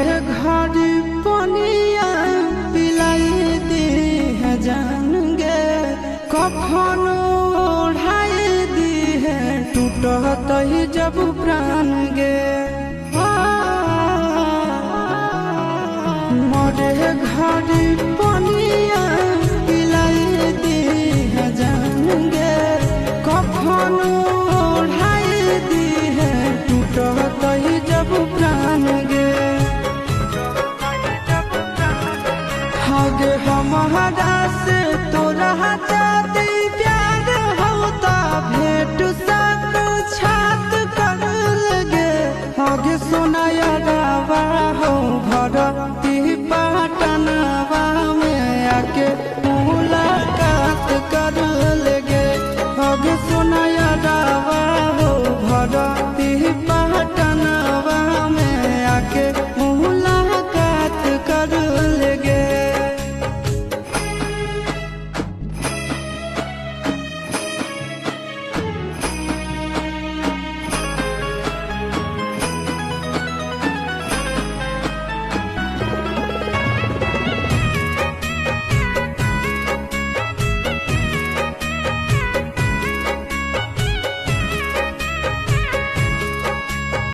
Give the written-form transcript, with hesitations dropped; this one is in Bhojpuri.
मोरे घर पनिया पिलाई दी है जान गे, कफन ओढ़ाई दी है टूटत ही जब प्राण गे। मोरे घर पनिया पिलाई दी है जान गे, कफन ओढ़ाई दी है टूटत ही जब प्राण गे। हगे हमारा से तोरा जाती प्यार होता भेंट साथ छात कर लगे, हगे सुना